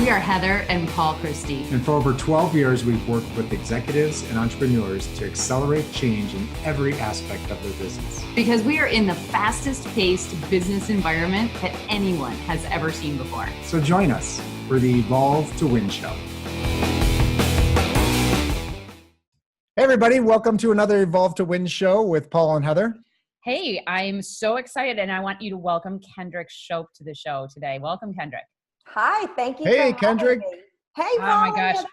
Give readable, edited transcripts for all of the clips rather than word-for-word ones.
We are Heather and Paul Christie. And for over 12 years, we've worked with executives and entrepreneurs to accelerate change in every aspect of their business. Because we are in the fastest paced business environment that anyone has ever seen before. So join us for the Evolve to Win show. Hey everybody, welcome to another Evolve to Win show with Paul and Heather. Hey, I'm so excited and I want you to welcome Kendrick Shope to the show today. Welcome, Kendrick. Hi, thank you. Hey, Kendrick. Hey, oh my gosh.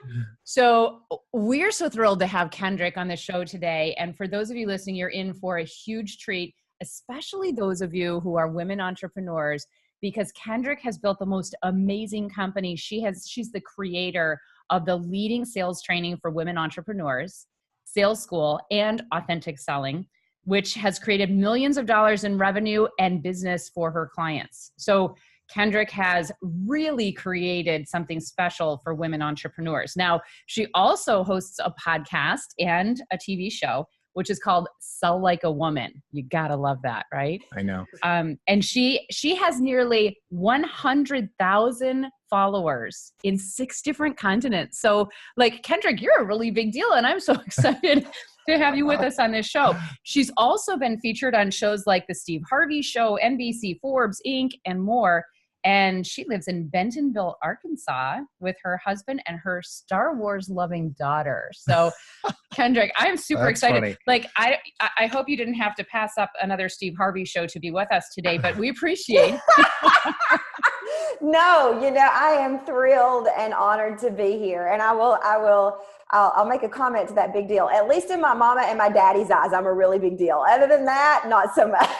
So we're so thrilled to have Kendrick on the show today. And for those of you listening, you're in for a huge treat, especially those of you who are women entrepreneurs, because Kendrick has built the most amazing company. She's the creator of the leading sales training for women entrepreneurs, Sales School, and Authentic Selling, which has created millions of dollars in revenue and business for her clients. So Kendrick has really created something special for women entrepreneurs. Now, she also hosts a podcast and a TV show, which is called Sell Like a Woman. You gotta love that, right? I know. And she has nearly 100,000 followers in 6 different continents. So like, Kendrick, you're a really big deal. And I'm so excited to have you with us on this show. She's also been featured on shows like the Steve Harvey Show, NBC, Forbes, Inc., and more. And she lives in Bentonville, Arkansas with her husband and her Star Wars loving daughter. So Kendrick, I'm super excited. Funny. Like, I hope you didn't have to pass up another Steve Harvey Show to be with us today, but we appreciate No, I am thrilled and honored to be here. And I'll make a comment to that big deal. At least in my mama and my daddy's eyes, I'm a really big deal. Other than that, not so much.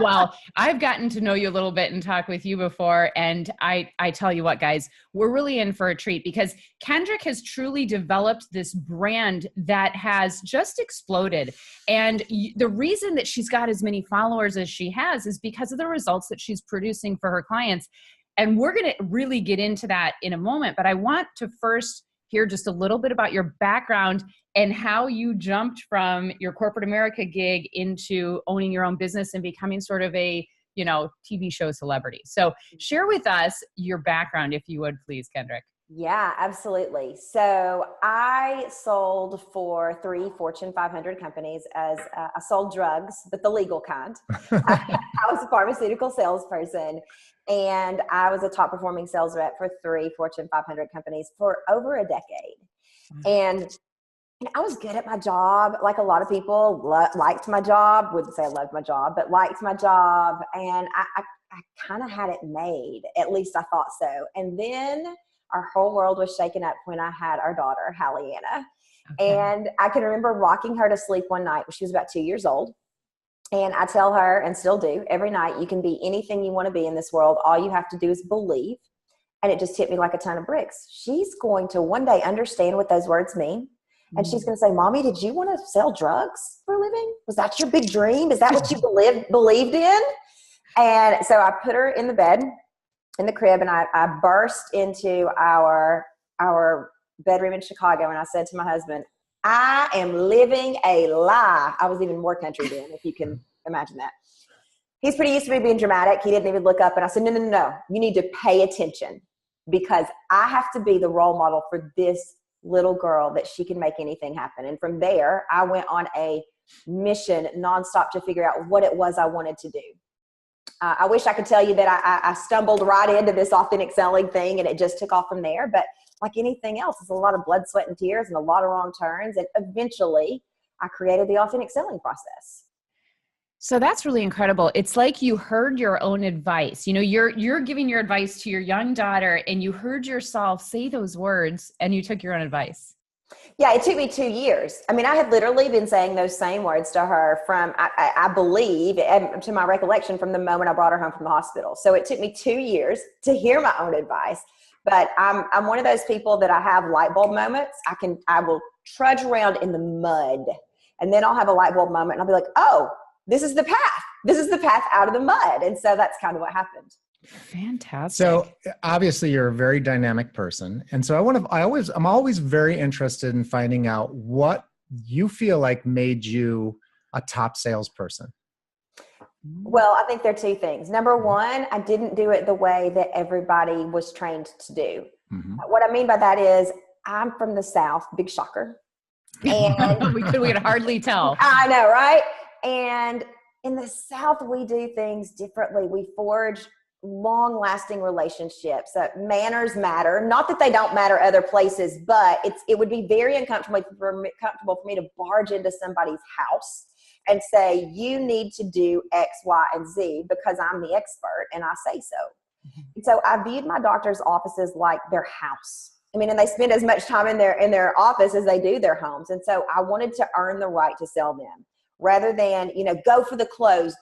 Well, I've gotten to know you a little bit and talk with you before. And I tell you what, guys, we're really in for a treat because Kendrick has truly developed this brand that has just exploded. And the reason that she's got as many followers as she has is because of the results that she's producing for her clients. And we're going to really get into that in a moment. But I want to first hear just a little bit about your background and how you jumped from your corporate America gig into owning your own business and becoming sort of a, TV show celebrity. So share with us your background, if you would, please, Kendrick. Yeah, absolutely. So I sold for 3 Fortune 500 companies I sold drugs, but the legal kind. I was a pharmaceutical salesperson, and I was a top performing sales rep for 3 Fortune 500 companies for over a decade. And I was good at my job. Like a lot of people liked my job, wouldn't say I loved my job, but liked my job. And I kind of had it made, at least I thought so. And then our whole world was shaken up when I had our daughter, Hallianna. Okay. And I can remember rocking her to sleep one night when she was about 2 years old. And I tell her, and still do, every night, you can be anything you want to be in this world. All you have to do is believe. And it just hit me like a ton of bricks. She's going to one day understand what those words mean. And she's going to say, Mommy, did you want to sell drugs for a living? Was that your big dream? Is that what you believed in? And so I put her in the bed, in the crib, and I burst into our bedroom in Chicago. And I said to my husband, I am living a lie. I was even more country then, if you can imagine that. He's pretty used to me being dramatic. He didn't even look up. And I said, no. You need to pay attention because I have to be the role model for this little girl that she can make anything happen. And from there, I went on a mission nonstop to figure out what it was I wanted to do. I wish I could tell you that I stumbled right into this authentic selling thing and it just took off from there. But like anything else, it's a lot of blood, sweat, and tears and a lot of wrong turns. And eventually I created the authentic selling process. So that's really incredible. It's like you heard your own advice. You're giving your advice to your young daughter and you heard yourself say those words and you took your own advice. Yeah, it took me 2 years. I mean, I had literally been saying those same words to her from, I believe, and to my recollection, from the moment I brought her home from the hospital. So it took me 2 years to hear my own advice. But I'm one of those people that I have light bulb moments. I will trudge around in the mud and then I'll have a light bulb moment and I'll be like, oh, this is the path. This is the path out of the mud. And so that's kind of what happened. Fantastic. So obviously you're a very dynamic person. And so I'm always very interested in finding out what you feel like made you a top salesperson. Well, I think there are two things. Number one, I didn't do it the way that everybody was trained to do. What I mean by that is I'm from the South, big shocker. And we could hardly tell. I know, right? And in the South, we do things differently. We forge long-lasting relationships. Manners matter. Not that they don't matter other places, but it would be very uncomfortable for me to barge into somebody's house and say, you need to do X, Y, and Z because I'm the expert and I say so. And so I viewed my doctor's offices like their house. I mean, and they spend as much time in their office as they do their homes. And so I wanted to earn the right to sell them rather than, go for the close.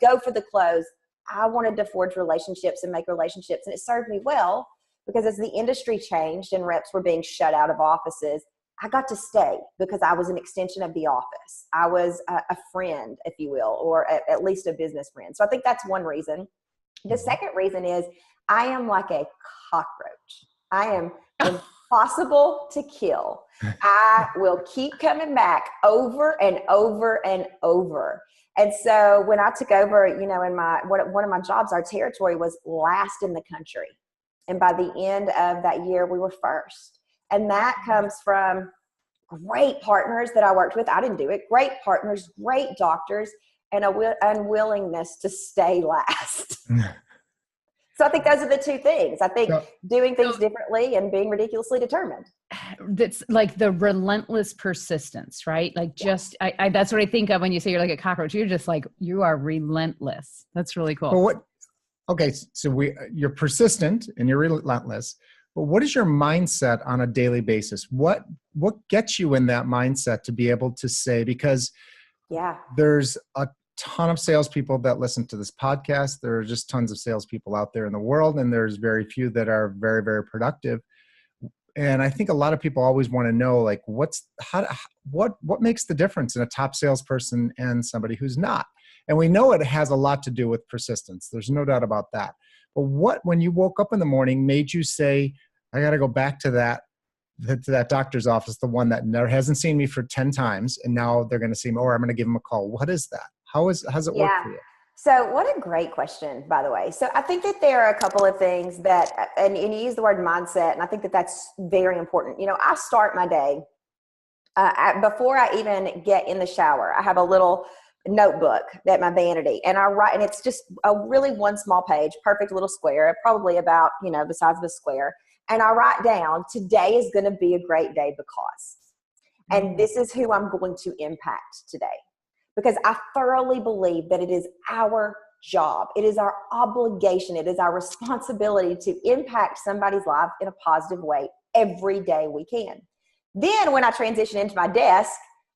I wanted to forge relationships and make relationships. And it served me well because as the industry changed and reps were being shut out of offices, I got to stay because I was an extension of the office. I was a friend, if you will, or at least a business friend. So I think that's one reason. The second reason is I am like a cockroach. I am impossible to kill. I will keep coming back over and over and over. And so when I took over, in one of my jobs, our territory was last in the country. And by the end of that year, we were first. And that comes from great partners that I worked with. I didn't do it. Great partners, great doctors, and a unwillingness to stay last. So I think those are the two things. I think doing things differently and being ridiculously determined. That's like the relentless persistence, right? Like I that's what I think of when you say you're like a cockroach. You're just like, you are relentless. That's really cool. Well, you're persistent and you're relentless, but what is your mindset on a daily basis? What gets you in that mindset to be able to say, because there's a ton of salespeople that listen to this podcast. There are just tons of salespeople out there in the world, and there's very few that are very, very productive. And I think a lot of people always want to know, like, what makes the difference in a top salesperson and somebody who's not? And we know it has a lot to do with persistence. There's no doubt about that. But when you woke up in the morning, made you say, I got to go back to that doctor's office, the one that never hasn't seen me for 10 times, and now they're going to see me, or I'm going to give them a call. What is that? How's it work for you? So what a great question, by the way. So I think that there are a couple of things that, and you use the word mindset, and I think that that's very important. I start my day before I even get in the shower. I have a little notebook at my vanity, and I write, and it's just a really one small page, perfect little square, probably about, the size of a square. And I write down, today is going to be a great day because, and this is who I'm going to impact today. Because I thoroughly believe that it is our job. It is our obligation. It is our responsibility to impact somebody's life in a positive way every day we can. Then when I transition into my desk,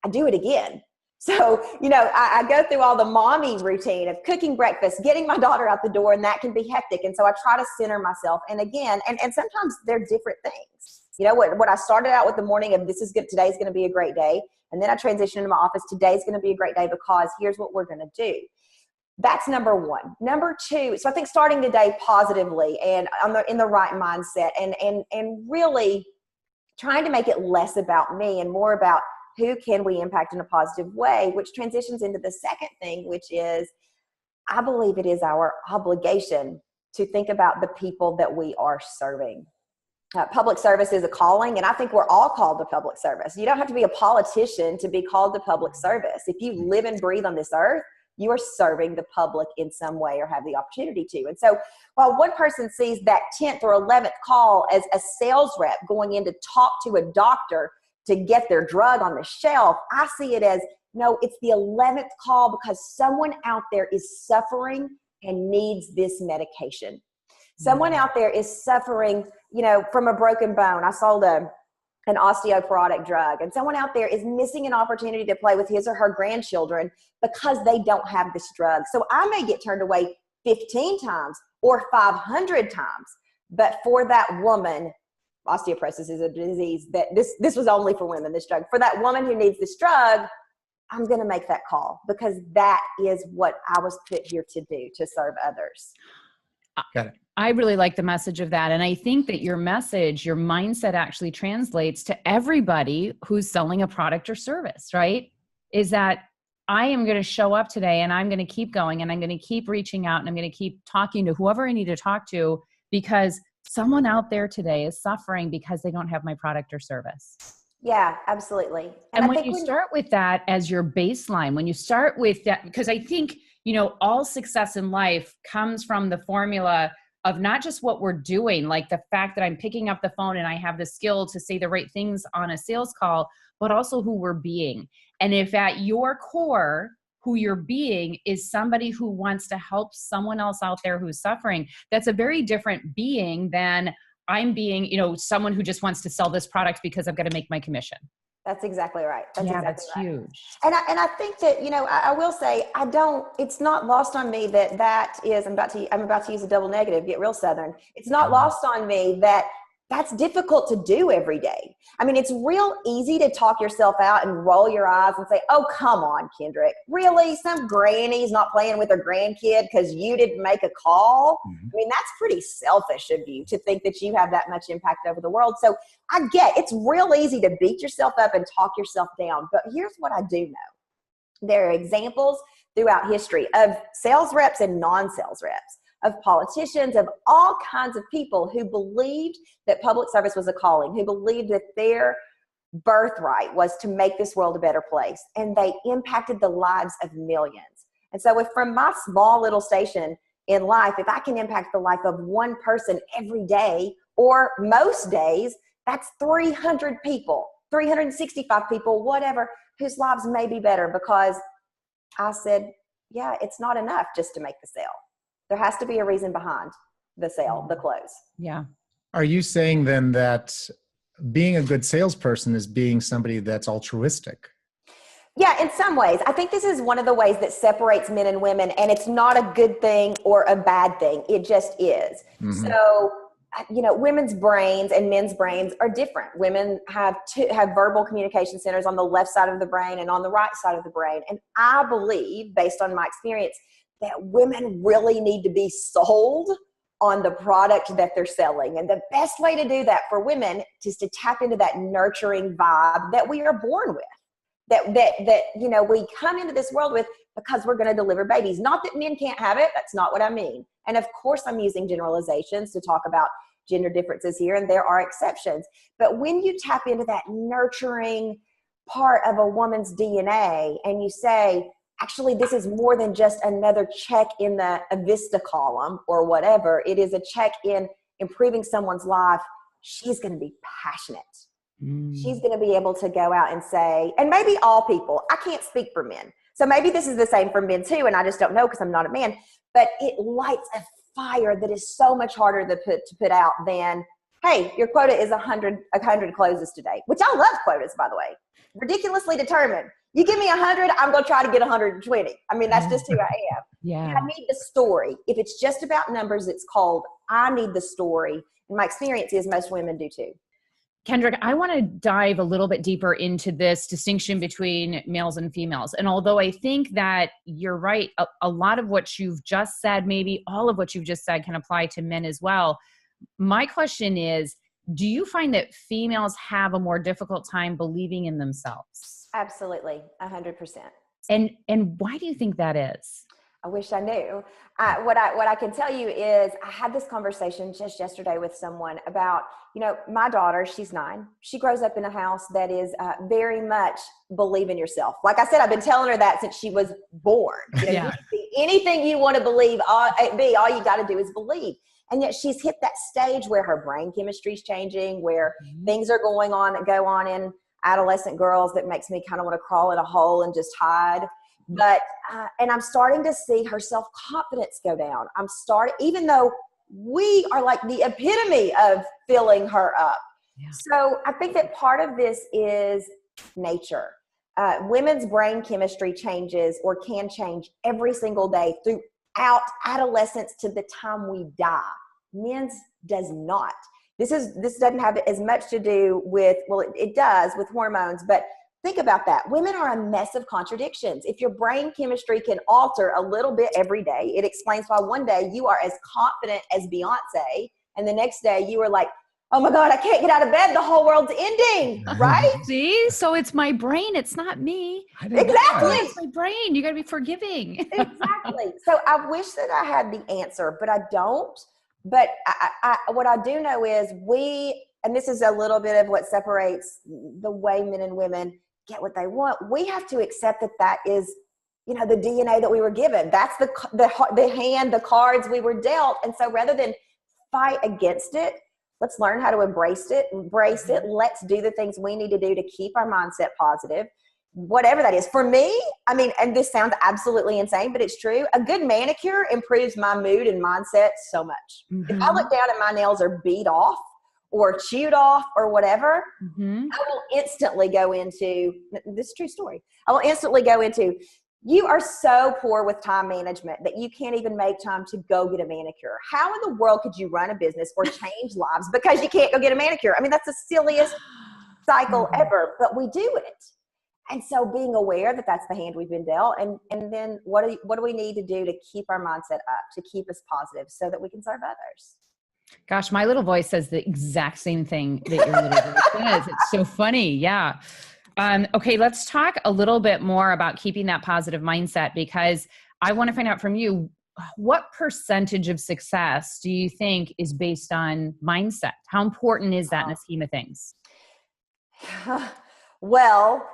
I do it again. So, I go through all the mommy routine of cooking breakfast, getting my daughter out the door, and that can be hectic. And so I try to center myself. And again, and sometimes they're different things. What I started out with the morning of today's going to be a great day. And then I transition into my office. Today's going to be a great day because here's what we're going to do. That's number one. Number two, so I think starting the day positively and in the right mindset and really trying to make it less about me and more about who can we impact in a positive way, which transitions into the second thing, which is I believe it is our obligation to think about the people that we are serving. Public service is a calling, and I think we're all called to public service. You don't have to be a politician to be called to public service. If you live and breathe on this earth, you are serving the public in some way or have the opportunity to. And so while one person sees that 10th or 11th call as a sales rep going in to talk to a doctor to get their drug on the shelf, I see it as, no, it's the 11th call because someone out there is suffering and needs this medication. Someone out there is suffering, from a broken bone. I sold an osteoporotic drug, and someone out there is missing an opportunity to play with his or her grandchildren because they don't have this drug. So I may get turned away 15 times or 500 times, but for that woman, osteoporosis is a disease that this was only for women, this drug. For that woman who needs this drug, I'm going to make that call because that is what I was put here to do, to serve others. Got it. I really like the message of that. And I think that your message, your mindset actually translates to everybody who's selling a product or service, right? Is that I am going to show up today and I'm going to keep going and I'm going to keep reaching out and I'm going to keep talking to whoever I need to talk to, because someone out there today is suffering because they don't have my product or service. Yeah, absolutely. And when you start with that as your baseline, when you start with that, because I think, all success in life comes from the formula of not just what we're doing, like the fact that I'm picking up the phone and I have the skill to say the right things on a sales call, but also who we're being. And if at your core, who you're being is somebody who wants to help someone else out there who's suffering, that's a very different being than I'm being, someone who just wants to sell this product because I've got to make my commission. That's exactly right. That's right. huge. And I think that, I will say, it's not lost on me that is, I'm about to use a double negative, get real Southern. It's not lost on me that that's difficult to do every day. I mean, it's real easy to talk yourself out and roll your eyes and say, oh, come on, Kendrick. Really? Some granny's not playing with her grandkid because you didn't make a call? Mm-hmm. I mean, that's pretty selfish of you to think that you have that much impact over the world. So I get it's real easy to beat yourself up and talk yourself down. But here's what I do know. There are examples throughout history of sales reps and non-sales reps, of politicians, of all kinds of people who believed that public service was a calling, who believed that their birthright was to make this world a better place. And they impacted the lives of millions. And so from my small little station in life, if I can impact the life of one person every day or most days, that's 300 people, 365 people, whatever, whose lives may be better because I said, yeah, it's not enough just to make the sale. There has to be a reason behind the sale, the close. Yeah. Are you saying then that being a good salesperson is being somebody that's altruistic? Yeah, in some ways. I think this is one of the ways that separates men and women, and it's not a good thing or a bad thing. It just is. Mm-hmm. So, women's brains and men's brains are different. Women have verbal communication centers on the left side of the brain and on the right side of the brain. And I believe, based on my experience, that women really need to be sold on the product that they're selling. And the best way to do that for women is to tap into that nurturing vibe that we are born with, that we come into this world with because we're going to deliver babies. Not that men can't have it. That's not what I mean. And of course, I'm using generalizations to talk about gender differences here, and there are exceptions. But when you tap into that nurturing part of a woman's DNA and you say, actually, this is more than just another check in the Avista column or whatever. It is a check in improving someone's life. She's going to be passionate. She's going to be able to go out and say, and maybe all people, I can't speak for men. So maybe this is the same for men too, and I just don't know because I'm not a man, but it lights a fire that is so much harder to put out than, hey, your quota is 100 closes today, which I love quotas, by the way. Ridiculously determined. You give me 100, I'm going to try to get 120. I mean, that's just who I am. Yeah. I need the story. If it's just about numbers, it's cold. I need the story. And my experience is most women do too. Kendrick, I want to dive a little bit deeper into this distinction between males and females. And although I think that you're right, a lot of what you've just said, maybe all of what you've just said can apply to men as well. My question is, do you find that females have a more difficult time believing in themselves? Absolutely, 100%. And why do you think that is? I wish I knew. What I can tell you is I had this conversation just yesterday with someone about, my daughter, she's 9. She grows up in a house that is very much believe in yourself. Like I said, I've been telling her that since she was born. Yeah. Anything you want to believe, all you got to do is believe. And yet she's hit that stage where her brain chemistry is changing, where things are going on that go on in adolescent girls that makes me kind of want to crawl in a hole and just hide. But, and I'm starting to see her self-confidence go down. Even though we are like the epitome of filling her up. Yeah. So I think that part of this is nature. Women's brain chemistry changes or can change every single day throughout adolescence to the time we die. Men's does not. This doesn't have as much to do with, well, it does with hormones, but think about that. Women are a mess of contradictions. If your brain chemistry can alter a little bit every day, it explains why one day you are as confident as Beyonce, and the next day you are like, oh my God, I can't get out of bed. The whole world's ending, right? See, so it's my brain. It's not me. Exactly. It's my brain. You got to be forgiving. Exactly. So I wish that I had the answer, but I don't. But what I do know is and this is a little bit of what separates the way men and women get what they want. We have to accept that is, the DNA that we were given. That's the hand, the cards we were dealt. And so rather than fight against it, let's learn how to embrace it. Let's do the things we need to do to keep our mindset positive, whatever that is. For me, and this sounds absolutely insane, but it's true. A good manicure improves my mood and mindset so much. If I look down and my nails are beat off or chewed off or whatever, I will instantly go into, this is a true story. I will instantly go into, you are so poor with time management that you can't even make time to go get a manicure. How in the world could you run a business or change lives because you can't go get a manicure? That's the silliest cycle ever, but we do it. And so being aware that that's the hand we've been dealt, and then what do we need to do to keep our mindset up, to keep us positive so that we can serve others? Gosh, my little voice says the exact same thing that your little voice says. It's so funny. Yeah. Okay, let's talk a little bit more about keeping that positive mindset, because I want to find out from you, what percentage of success do you think is based on mindset? How important is that in the scheme of things? Well,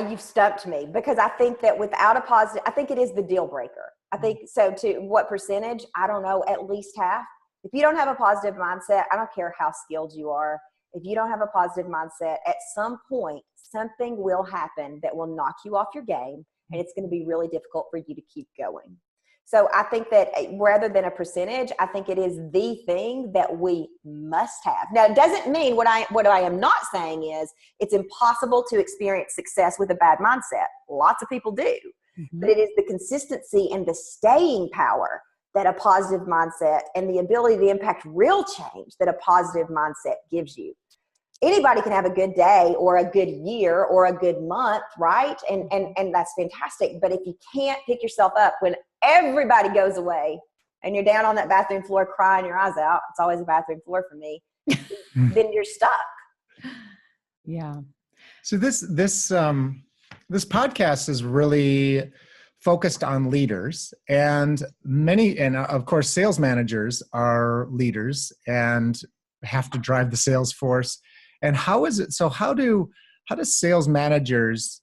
you've stumped me, because I think that without a positive, I think it is the deal breaker. I think so. To what percentage? I don't know, at least half. If you don't have a positive mindset, I don't care how skilled you are. If you don't have a positive mindset, at some point, something will happen that will knock you off your game, and it's going to be really difficult for you to keep going. So I think that rather than a percentage, I think it is the thing that we must have. Now, it doesn't mean what I am not saying is it's impossible to experience success with a bad mindset. Lots of people do. But it is the consistency and the staying power that a positive mindset and the ability to impact real change that a positive mindset gives you. Anybody can have a good day or a good year or a good month, right? And that's fantastic. But if you can't pick yourself up when everybody goes away and you're down on that bathroom floor crying your eyes out, it's always a bathroom floor for me, then you're stuck. Yeah. So this podcast is really focused on leaders, and of course, sales managers are leaders and have to drive the sales force. And how is it? So how do sales managers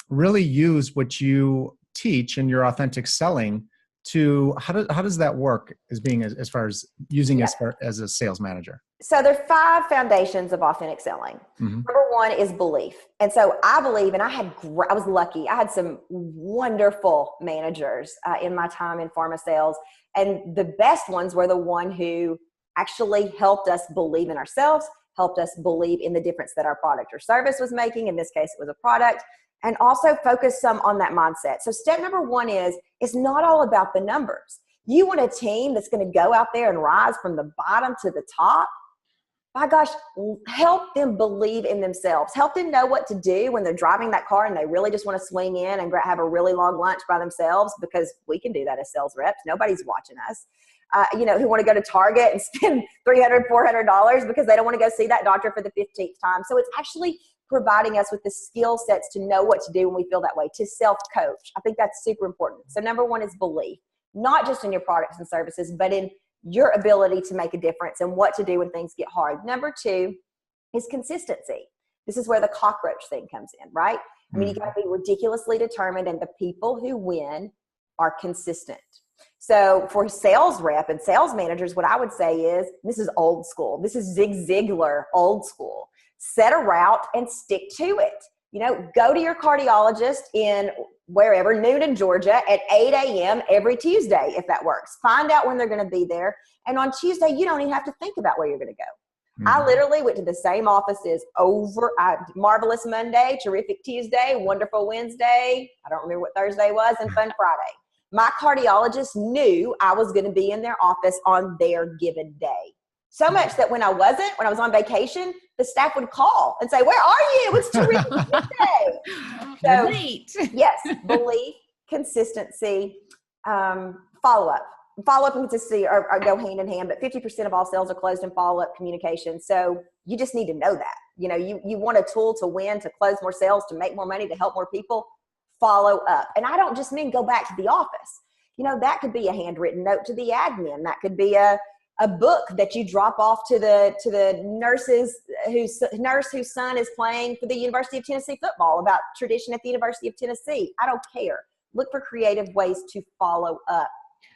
really use what you teach in your authentic selling to, how does that work as far as using as a sales manager? So there are 5 foundations of authentic selling. Number 1 is belief. And so I believe, and I was lucky. I had some wonderful managers in my time in pharma sales. And the best ones were the one who actually helped us believe in ourselves, helped us believe in the difference that our product or service was making. In this case, it was a product. And also focus some on that mindset. So step number 1 is, it's not all about the numbers. You want a team that's going to go out there and rise from the bottom to the top. My gosh, help them believe in themselves. Help them know what to do when they're driving that car and they really just want to swing in and have a really long lunch by themselves, because we can do that as sales reps. Nobody's watching us. Who want to go to Target and spend $300, $400 because they don't want to go see that doctor for the 15th time. So it's actually providing us with the skill sets to know what to do when we feel that way, to self-coach. I think that's super important. So number 1 is belief, not just in your products and services, but in your ability to make a difference and what to do when things get hard. Number 2 is consistency. This is where the cockroach thing comes in, right? I mean, you got to be ridiculously determined, and the people who win are consistent. So for sales rep and sales managers, what I would say is, this is old school. This is Zig Ziglar, old school. Set a route and stick to it. Go to your cardiologist in wherever, Noonan, Georgia at 8 a.m. every Tuesday, if that works. Find out when they're going to be there. And on Tuesday, you don't even have to think about where you're going to go. I literally went to the same offices Marvelous Monday, Terrific Tuesday, Wonderful Wednesday. I don't remember what Thursday was, and Fun Friday. My cardiologist knew I was going to be in their office on their given day. So much that when I was on vacation, the staff would call and say, "Where are you? It's Terrific Tuesday." So, Great. Yes, belief, consistency, follow-up. follow-up and consistency are go hand in hand, but 50% of all sales are closed in follow-up communication. So you just need to know that. You know, you want a tool to win, to close more sales, to make more money, to help more people. Follow up. And I don't just mean go back to the office. You know, that could be a handwritten note to the admin. That could be a book that you drop off to the nurse whose son is playing for the University of Tennessee football about tradition at the University of Tennessee. I don't care. Look for creative ways to follow up.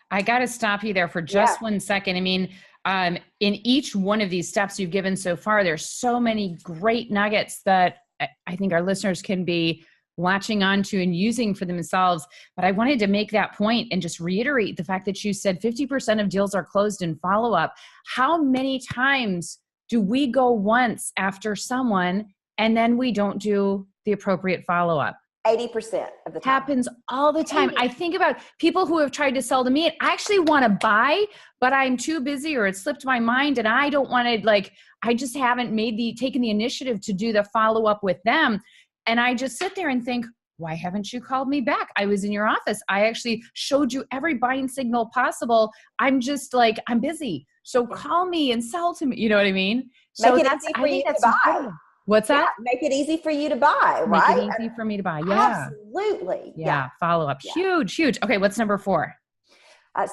I got to stop you there for just 1 second. I mean, in each one of these steps you've given so far, there's so many great nuggets that I think our listeners can be latching onto and using for themselves. But I wanted to make that point and just reiterate the fact that you said 50% of deals are closed in follow-up. How many times do we go once after someone and then we don't do the appropriate follow-up? 80% of the time. Happens all the time. I think about people who have tried to sell to me and I actually want to buy, but I'm too busy or it slipped my mind and I don't want to, I just haven't taken the initiative to do the follow-up with them. And I just sit there and think, why haven't you called me back? I was in your office. I actually showed you every buying signal possible. I'm just I'm busy. So call me and sell to me. You know what I mean? So Make it easy for you to buy. Incredible. What's that? Make it easy for you to buy, right? Make it easy for me to buy. Yeah. Absolutely. Yeah. Follow up. Yeah. Huge. Okay. What's number 4?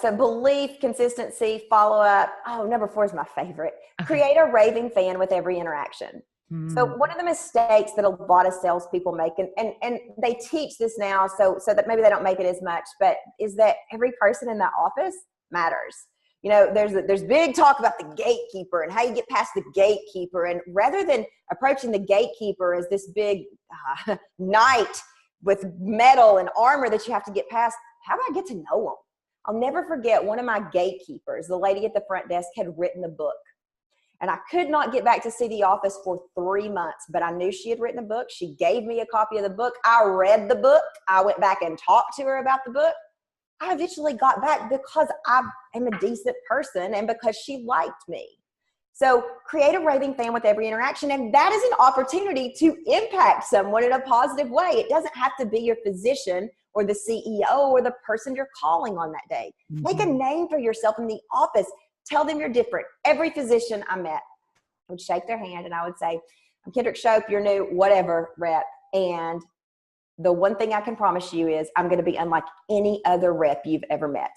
So belief, consistency, follow up. Oh, number 4 is my favorite. Okay. Create a raving fan with every interaction. So one of the mistakes that a lot of salespeople make, and they teach this now, so that maybe they don't make it as much, but is that every person in that office matters. You know, there's big talk about the gatekeeper and how you get past the gatekeeper, and rather than approaching the gatekeeper as this big knight with metal and armor that you have to get past, how about I get to know them? I'll never forget one of my gatekeepers, the lady at the front desk, had written a book. And I could not get back to see the office for 3 months, but I knew she had written a book. She gave me a copy of the book. I read the book. I went back and talked to her about the book. I eventually got back because I am a decent person and because she liked me. So create a raving fan with every interaction. And that is an opportunity to impact someone in a positive way. It doesn't have to be your physician or the CEO or the person you're calling on that day. Mm-hmm. Make a name for yourself in the office. Tell them you're different. Every physician I met, I would shake their hand and I would say, I'm Kendrick Shope, your new whatever rep. And the one thing I can promise you is I'm going to be unlike any other rep you've ever met.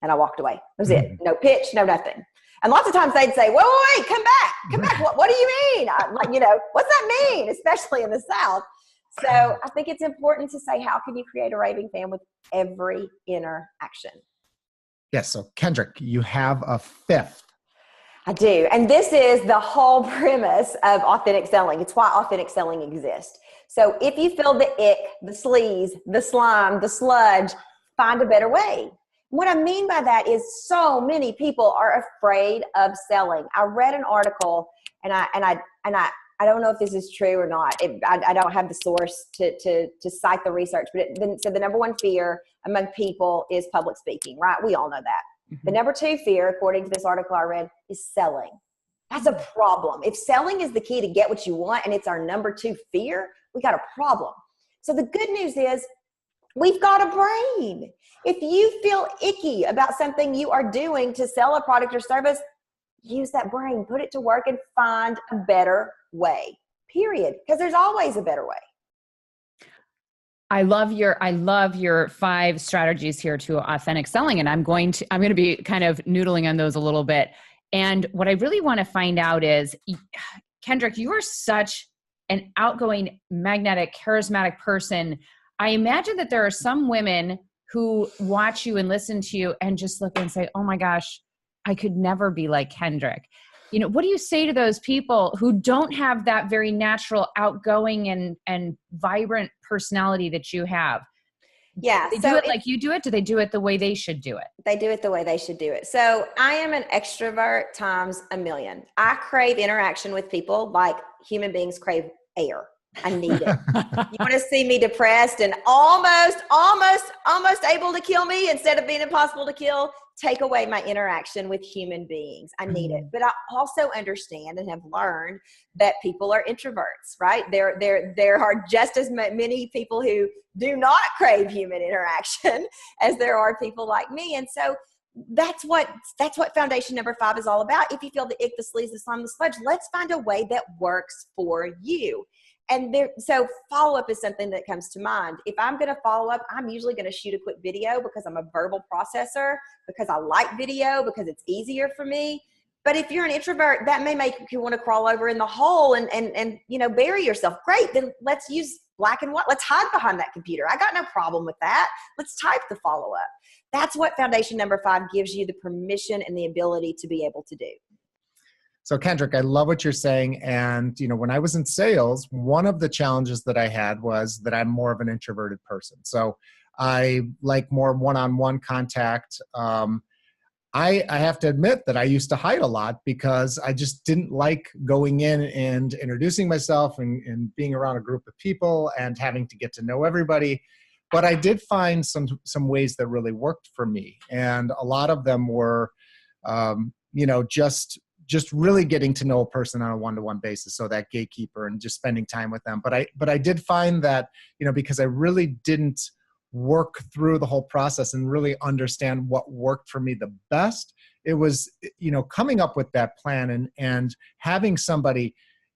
And I walked away. That was it. No pitch, no nothing. And lots of times they'd say, wait, come back. What do you mean? What's that mean? Especially in the South. So I think it's important to say, how can you create a raving fan with every interaction? Yes. So Kendrick, you have a 5th. I do. And this is the whole premise of authentic selling. It's why authentic selling exists. So if you feel the ick, the sleaze, the slime, the sludge, find a better way. What I mean by that is so many people are afraid of selling. I read an article and I don't know if this is true or not. I don't have the source to cite the research, but it said the number 1 fear among people is public speaking, right? We all know that. Mm-hmm. The number 2 fear, according to this article I read, is selling. That's a problem. If selling is the key to get what you want and it's our number 2 fear, we got a problem. So the good news is we've got a brain. If you feel icky about something you are doing to sell a product or service, use that brain, put it to work and find a better way, period. Because there's always a better way. I love your 5 strategies here to authentic selling. And I'm going to be kind of noodling on those a little bit. And what I really want to find out is, Kendrick, you are such an outgoing, magnetic, charismatic person. I imagine that there are some women who watch you and listen to you and just look and say, oh my gosh, I could never be like Kendrick. What do you say to those people who don't have that very natural, outgoing and vibrant personality that you have? Yeah. Do they do it like you do it? Do they do it the way they should do it? They do it the way they should do it. So I am an extrovert times a million. I crave interaction with people like human beings crave air. I need it. You want to see me depressed and almost able to kill me instead of being impossible to kill? Take away my interaction with human beings. I need it. But I also understand and have learned that people are introverts, right? There are just as many people who do not crave human interaction as there are people like me. And so that's what foundation number 5 is all about. If you feel the ick, the sleaze, the slime, the sludge, let's find a way that works for you. And so follow-up is something that comes to mind. If I'm going to follow up, I'm usually going to shoot a quick video because I'm a verbal processor, because I like video, because it's easier for me. But if you're an introvert, that may make you want to crawl over in the hole and bury yourself. Great, then let's use black and white. Let's hide behind that computer. I got no problem with that. Let's type the follow-up. That's what foundation number 5 gives you the permission and the ability to be able to do. So Kendrick, I love what you're saying. And, when I was in sales, one of the challenges that I had was that I'm more of an introverted person. So I like more one-on-one contact. I have to admit that I used to hide a lot because I just didn't like going in and introducing myself and being around a group of people and having to get to know everybody. But I did find some ways that really worked for me. And a lot of them were, just really getting to know a person on a one-to-one basis. So that gatekeeper and just spending time with them. But I did find that, because I really didn't work through the whole process and really understand what worked for me the best, it was, coming up with that plan and having somebody,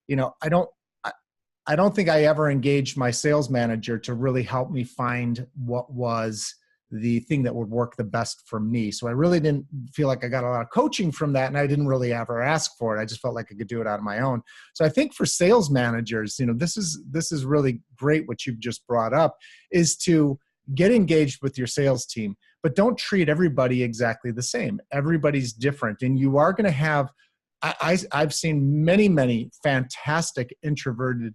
I don't think I ever engaged my sales manager to really help me find what was the thing that would work the best for me. So I really didn't feel like I got a lot of coaching from that, and I didn't really ever ask for it. I just felt like I could do it out on my own. So I think for sales managers, this is really great what you've just brought up, is to get engaged with your sales team, but don't treat everybody exactly the same. Everybody's different, and you are going to have, I've seen many fantastic introverted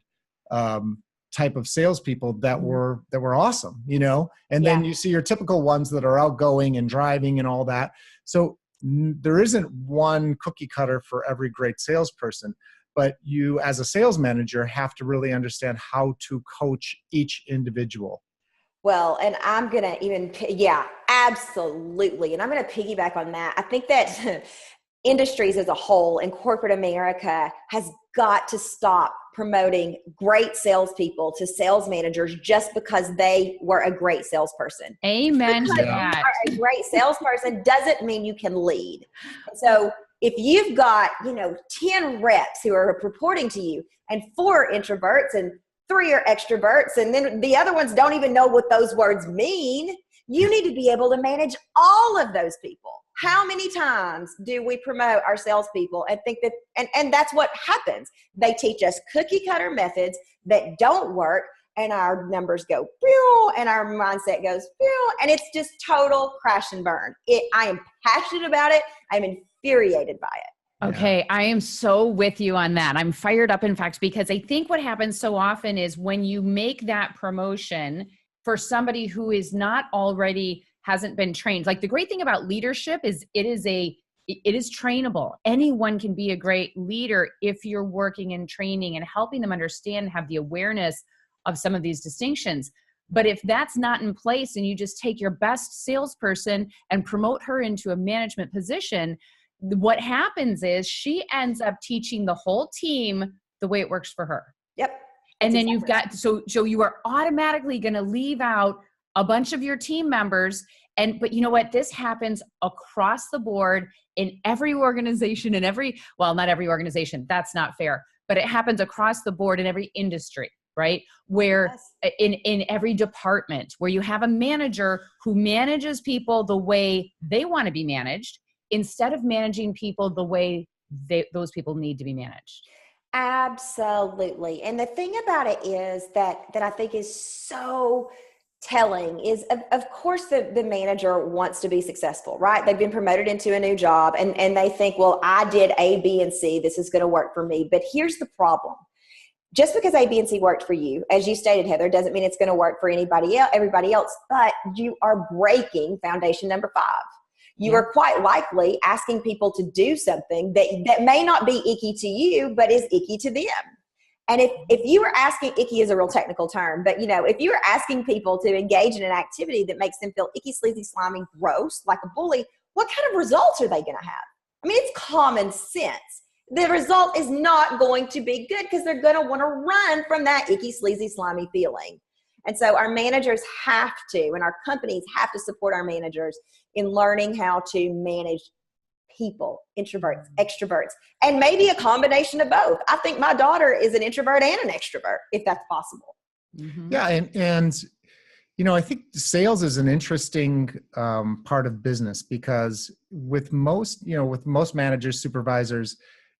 type of salespeople that were awesome, and then you see your typical ones that are outgoing and driving and all that. So there isn't one cookie cutter for every great salesperson, but you as a sales manager have to really understand how to coach each individual. Well, and I'm going to absolutely. And I'm going to piggyback on that. I think that industries as a whole and corporate America has got to stop promoting great salespeople to sales managers just because they were a great salesperson. Amen to that. A great salesperson doesn't mean you can lead. So if you've got, 10 reps who are reporting to you and 4 introverts and 3 are extroverts, and then the other ones don't even know what those words mean, you need to be able to manage all of those people. How many times do we promote our salespeople and think that, and that's what happens. They teach us cookie cutter methods that don't work, and our numbers go pew, and our mindset goes pew, and it's just total crash and burn. I am passionate about it. I'm infuriated by it. Okay, I am so with you on that. I'm fired up, in fact, because I think what happens so often is when you make that promotion for somebody who is not already hasn't been trained. Like, the great thing about leadership is it is trainable. Anyone can be a great leader if you're working in training and helping them understand, have the awareness of some of these distinctions. But if that's not in place and you just take your best salesperson and promote her into a management position, what happens is she ends up teaching the whole team the way it works for her. Yep. And then you've got, so you are automatically going to leave out a bunch of your team members. But you know what? This happens across the board in every organization, not every organization, that's not fair, but it happens across the board in every industry, right? Where in every department, where you have a manager who manages people the way they want to be managed, instead of managing people the way those people need to be managed. Absolutely. And the thing about it is that I think is so telling is, of course, the manager wants to be successful, right? They've been promoted into a new job and they think, well, I did A, B, and C. This is going to work for me. But here's the problem. Just because A, B, and C worked for you, as you stated, Heather, doesn't mean it's going to work for everybody else, but you are breaking foundation number 5. You are quite likely asking people to do something that may not be icky to you, but is icky to them. And if you were asking, icky is a real technical term, but if you were asking people to engage in an activity that makes them feel icky, sleazy, slimy, gross, like a bully, what kind of results are they going to have? I mean, it's common sense. The result is not going to be good because they're going to want to run from that icky, sleazy, slimy feeling. And so our managers have to, and our companies have to support our managers in learning how to manage people, introverts, extroverts, and maybe a combination of both. I think my daughter is an introvert and an extrovert, if that's possible. Mm-hmm. Yeah. And, I think sales is an interesting part of business, because with most managers, supervisors,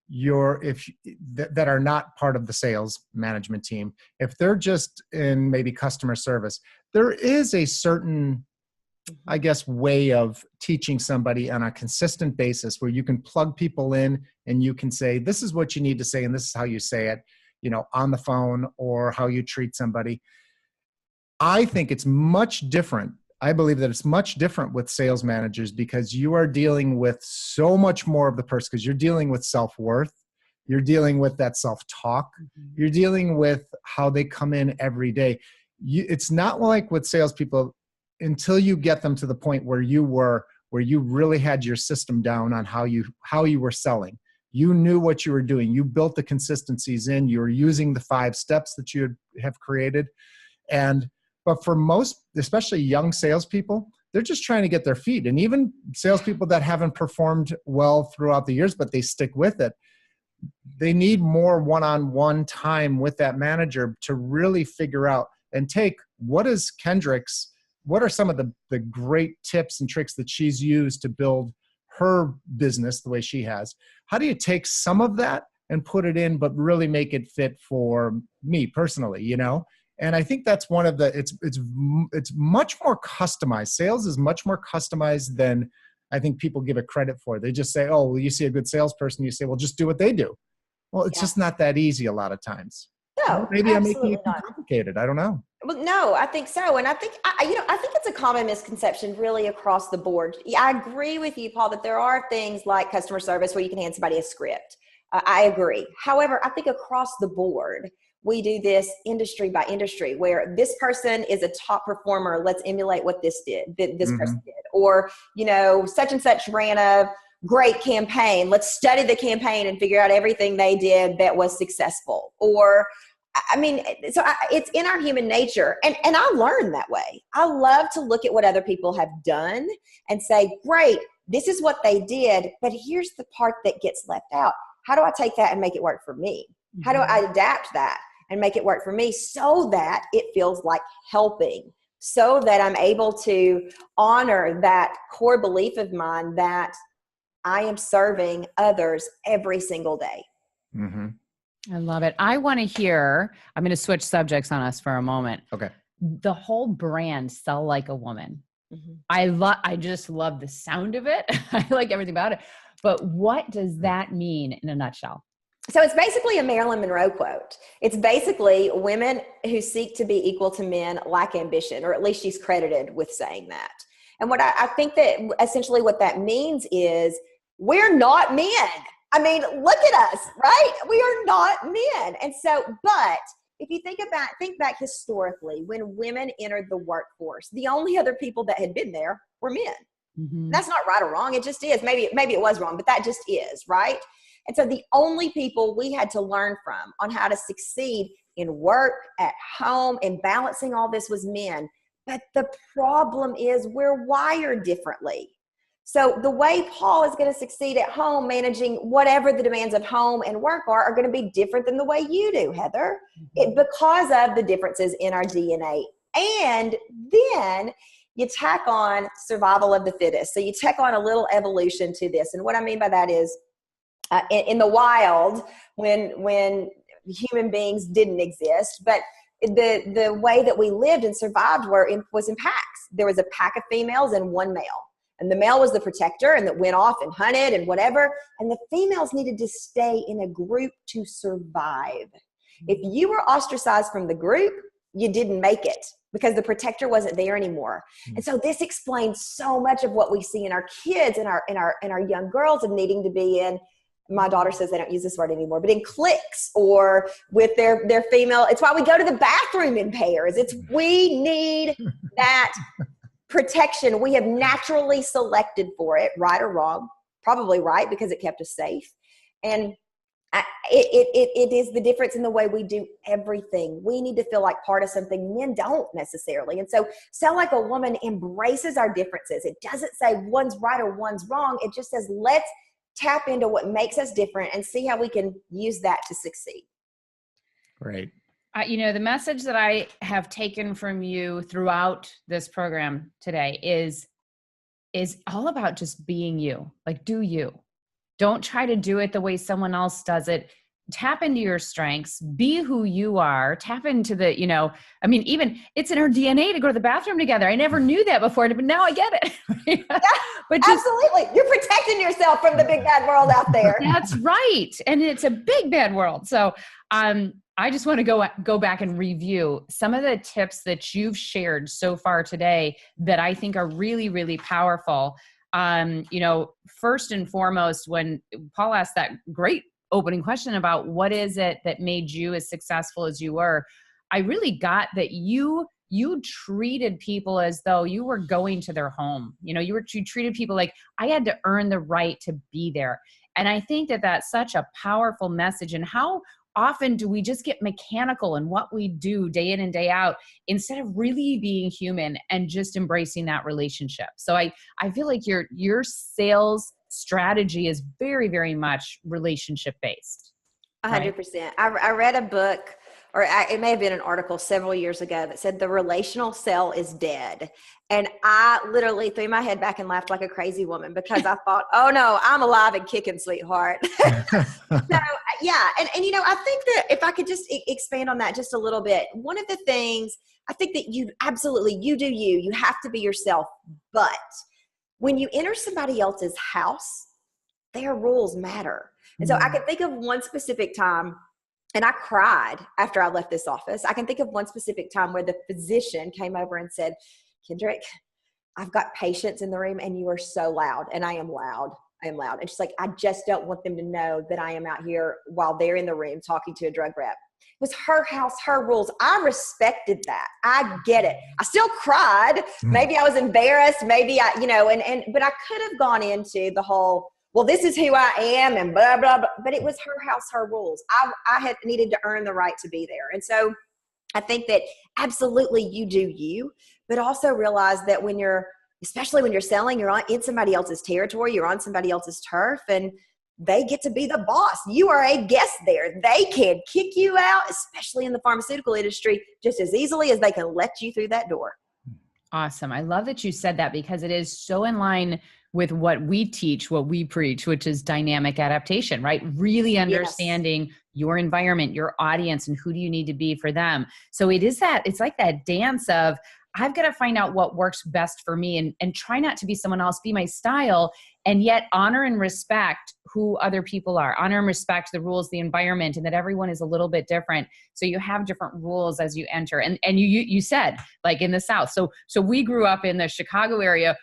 that are not part of the sales management team, if they're just in maybe customer service, there is a certain, I guess, way of teaching somebody on a consistent basis where you can plug people in and you can say, this is what you need to say, and this is how you say it, on the phone, or how you treat somebody. I think it's much different. I believe that it's much different with sales managers, because you are dealing with so much more of the person, because you're dealing with self-worth. You're dealing with that self-talk. Mm-hmm. You're dealing with how they come in every day. It's not like with salespeople, until you get them to the point where you really had your system down on how you were selling. You knew what you were doing. You built the consistencies in. You were using the 5 steps that you have created. But for most, especially young salespeople, they're just trying to get their feet. And even salespeople that haven't performed well throughout the years, but they stick with it, they need more one-on-one time with that manager to really figure out and take what are some of the great tips and tricks that she's used to build her business the way she has. How do you take some of that and put it in, but really make it fit for me personally, And I think that's one of it's much more customized. Sales is much more customized than I think people give it credit for. They just say, oh, well, you see a good salesperson, you say, well, just do what they do. Well, it's just not that easy a lot of times. No, maybe I'm making it too not complicated. I don't know. Well, no, I think so. And I think, I think it's a common misconception really across the board. I agree with you, Paul, that there are things like customer service where you can hand somebody a script. I agree. However, I think across the board, we do this industry by industry, where this person is a top performer. Let's emulate what this person did. Or, such and such ran a great campaign. Let's study the campaign and figure out everything they did that was successful. Or, it's in our human nature. And I learned that way. I love to look at what other people have done and say, great, this is what they did, but here's the part that gets left out. How do I take that and make it work for me? How do I adapt that and make it work for me so that it feels like helping, so that I'm able to honor that core belief of mine that I am serving others every single day. Mm-hmm. I love it. I want to hear, I'm going to switch subjects on us for a moment. Okay. The whole brand, Sell Like a Woman. Mm-hmm. I just love the sound of it. I like everything about it. But what does that mean in a nutshell? So it's basically a Marilyn Monroe quote. It's basically women who seek to be equal to men lack ambition, or at least she's credited with saying that. And what I think that essentially what that means is we're not men. I mean, look at us, right? We are not men. And so, but if you think back historically, when women entered the workforce, the only other people that had been there were men. Mm-hmm. That's not right or wrong. It just is. Maybe it was wrong, but that just is, right? And so the only people we had to learn from on how to succeed in work, at home, and balancing all this was men. But the problem is we're wired differently. So the way Paul is going to succeed at home, managing whatever the demands of home and work are going to be different than the way you do, Heather, because of the differences in our DNA. And then you tack on survival of the fittest. So you tack on a little evolution to this. And what I mean by that is, in the wild, when human beings didn't exist, but the way that we lived and survived was in packs. There was a pack of females and one male. And the male was the protector and that went off and hunted and whatever. And the females needed to stay in a group to survive. If you were ostracized from the group, you didn't make it because the protector wasn't there anymore. And so this explains so much of what we see in our kids and our young girls of needing to be in, my daughter says they don't use this word anymore, but in cliques or with their female. It's why we go to the bathroom in pairs. We need that protection. We have naturally selected for it, right or wrong, probably right because it kept us safe. And it is the difference in the way we do everything. We need to feel like part of something. Men don't necessarily. And so Sell Like a Woman embraces our differences. It doesn't say one's right or one's wrong. It just says, let's tap into what makes us different and see how we can use that to succeed. Great. The message that I have taken from you throughout this program today is all about just being you. Like, do you. Don't try to do it the way someone else does it. Tap into your strengths, be who you are, tap into the, even it's in our DNA to go to the bathroom together. I never knew that before, but now I get it. Yeah, but absolutely. You're protecting yourself from the big bad world out there. That's right. And it's a big bad world. So I just want to go back and review some of the tips that you've shared so far today that I think are really, really powerful. First and foremost, when Paul asked that great opening question about what is it that made you as successful as you were, I really got that you treated people as though you were going to their home. You treated people like I had to earn the right to be there. And I think that that's such a powerful message. And how often do we just get mechanical in what we do day in and day out instead of really being human and just embracing that relationship? So I feel like your sales strategy is very, very much relationship based. 100%. I read a book, or it may have been an article several years ago that said the relational cell is dead. And I literally threw my head back and laughed like a crazy woman because I thought, oh no, I'm alive and kicking, sweetheart. So yeah. And I think that if I could just expand on that just a little bit, one of the things I think that you do you have to be yourself. But when you enter somebody else's house, their rules matter. And so I can think of one specific time, and I cried after I left this office. I can think of one specific time where the physician came over and said, Kendrick, I've got patients in the room and you are so loud. And I am loud. And she's like, I just don't want them to know that I am out here while they're in the room talking to a drug rep. It was her house, her rules. I respected that. I get it. I still cried. Maybe I was embarrassed. Maybe but I could have gone into the whole, well, this is who I am and blah, blah, blah. But it was her house, her rules. I had needed to earn the right to be there. And so I think that absolutely you do you, but also realize that especially when you're selling, you're in somebody else's territory, you're on somebody else's turf, and they get to be the boss. You are a guest there. They can kick you out, especially in the pharmaceutical industry, just as easily as they can let you through that door. Awesome. I love that you said that because it is so in line with what we teach, what we preach, which is dynamic adaptation, right? Really understanding your environment, your audience, and who do you need to be for them. So it's like that dance of, I've got to find out what works best for me and try not to be someone else, be my style, and yet honor and respect who other people are, honor and respect the rules, the environment, and that everyone is a little bit different. So you have different rules as you enter. And you said, like in the South. So we grew up in the Chicago area.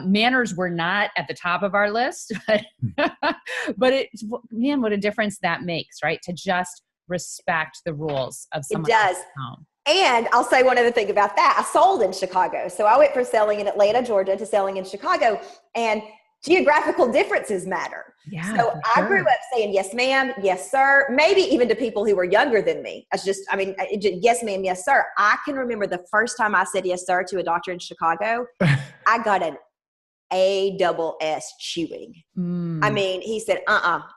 Manners were not at the top of our list, but man, what a difference that makes, right? To just respect the rules of someone else's home. And I'll say one other thing about that. I sold in Chicago. So I went from selling in Atlanta, Georgia to selling in Chicago, and geographical differences matter. Yeah, so I grew up saying, yes, ma'am, yes, sir, maybe even to people who were younger than me. Yes, ma'am, yes, sir. I can remember the first time I said yes, sir to a doctor in Chicago, I got an ASS chewing. He said,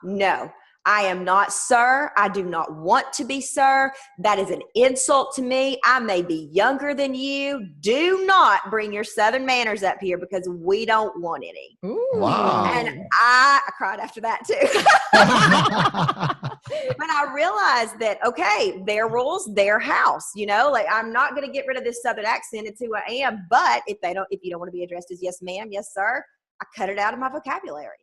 no. I am not sir. I do not want to be sir. That is an insult to me. I may be younger than you. Do not bring your Southern manners up here because we don't want any. Ooh. Wow. And I cried after that too. But I realized that, okay, their rules, their house, I'm not going to get rid of this Southern accent. It's who I am. But if you don't want to be addressed as yes, ma'am, yes, sir, I cut it out of my vocabulary.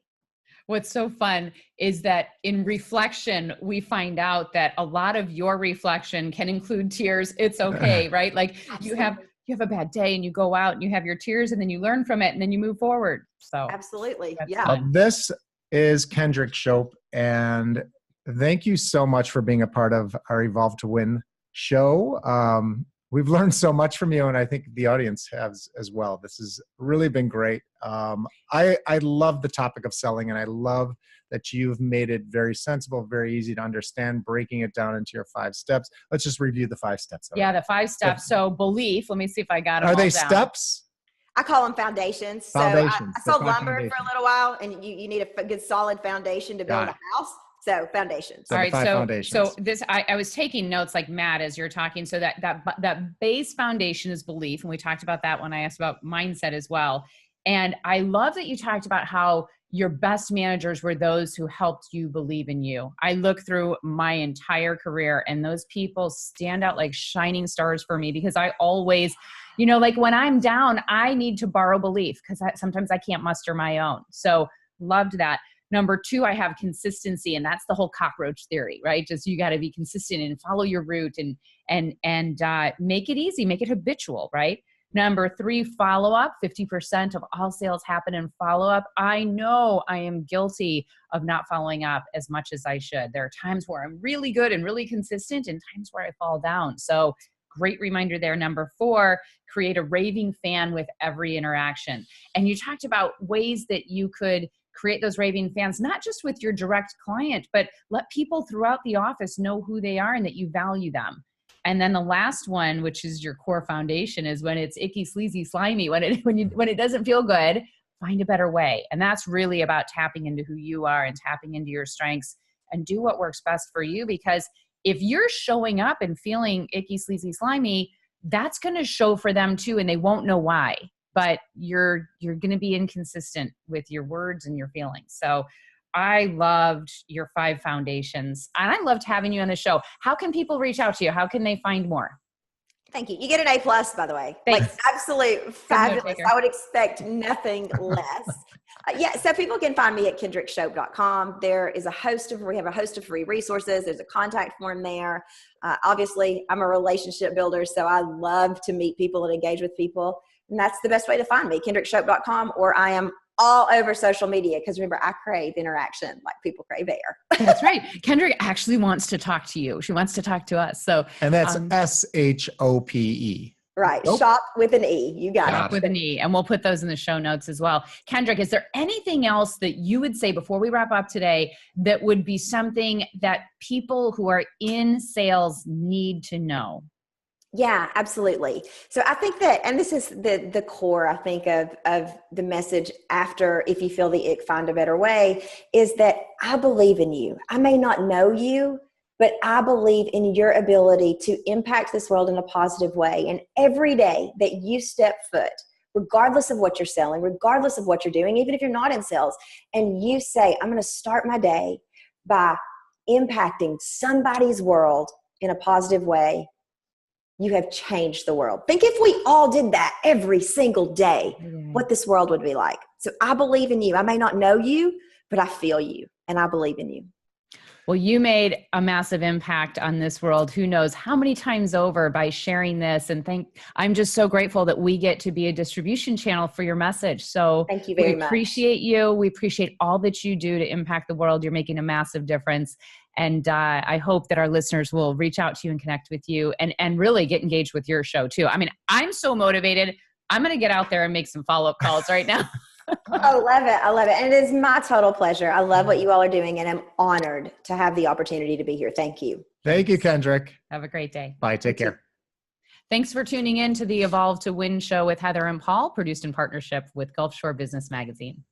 What's so fun is that in reflection, we find out that a lot of your reflection can include tears. It's okay, right? Like you have a bad day and you go out and you have your tears and then you learn from it and then you move forward. So absolutely. Yeah. This is Kendrick Shope, and thank you so much for being a part of our Evolve to Win show. We've learned so much from you, and I think the audience has as well. This has really been great. I love the topic of selling, and I love that you've made it very sensible, very easy to understand, breaking it down into your 5 steps. Let's just review the 5 steps. Yeah, the 5 steps. So belief, let me see if I got them all Are they down. steps? I call them foundations. Foundations. So I sold lumber for a little while, and you need a good solid foundation to build a house. So foundations. So all right. Foundations. So this, I was taking notes like mad as you're talking. So that base foundation is belief. And we talked about that when I asked about mindset as well. And I love that you talked about how your best managers were those who helped you believe in you. I look through my entire career and those people stand out like shining stars for me, because I always, like when I'm down, I need to borrow belief because sometimes I can't muster my own. So loved that. Number 2, I have consistency, and that's the whole cockroach theory, right? Just you got to be consistent and follow your route and make it easy, make it habitual, right? Number 3, follow-up. 50% of all sales happen in follow-up. I know I am guilty of not following up as much as I should. There are times where I'm really good and really consistent and times where I fall down. So great reminder there. Number 4, create a raving fan with every interaction. And you talked about ways that you could create those raving fans, not just with your direct client, but let people throughout the office know who they are and that you value them. And then the last one, which is your core foundation, is when it's icky, sleazy, slimy, when it doesn't feel good, find a better way. And that's really about tapping into who you are and tapping into your strengths and do what works best for you. Because if you're showing up and feeling icky, sleazy, slimy, that's going to show for them too, and they won't know why. But you're going to be inconsistent with your words and your feelings. So I loved your 5 foundations, and I loved having you on the show. How can people reach out to you? How can they find more? Thank you. You get an A+, by the way. Thanks. Like absolute fabulous. I would expect nothing less. So people can find me at kendrickshope.com. We have a host of free resources. There's a contact form there. Obviously, I'm a relationship builder, so I love to meet people and engage with people. And that's the best way to find me, kendrickshope.com, or I am all over social media, because remember, I crave interaction like people crave air. That's right. Kendrick actually wants to talk to you. She wants to talk to us. So, and that's SHOPE. Right. Nope. Shop with an E. You got Shop it. with an E. And we'll put those in the show notes as well. Kendrick, is there anything else that you would say before we wrap up today that would be something that people who are in sales need to know? Yeah, absolutely. So I think that, and this is the core, I think, of the message after, if you feel the ick, find a better way, is that I believe in you. I may not know you, but I believe in your ability to impact this world in a positive way. And every day that you step foot, regardless of what you're selling, regardless of what you're doing, even if you're not in sales, and you say, I'm going to start my day by impacting somebody's world in a positive way, you have changed the world. Think if we all did that every single day, what this world would be like. So I believe in you. I may not know you, but I feel you, and I believe in you. Well, you made a massive impact on this world. Who knows how many times over by sharing this. And I'm just so grateful that we get to be a distribution channel for your message. So thank you very much. We appreciate you. We appreciate all that you do to impact the world. You're making a massive difference. And I hope that our listeners will reach out to you and connect with you and really get engaged with your show too. I mean, I'm so motivated. I'm going to get out there and make some follow-up calls right now. I love it. I love it. And it is my total pleasure. I love what you all are doing, and I'm honored to have the opportunity to be here. Thank you. Thank you, Kendrick. Have a great day. Bye. Take care. Thanks for tuning in to the Evolve to Win show with Heather and Paul, produced in partnership with Gulf Shore Business Magazine.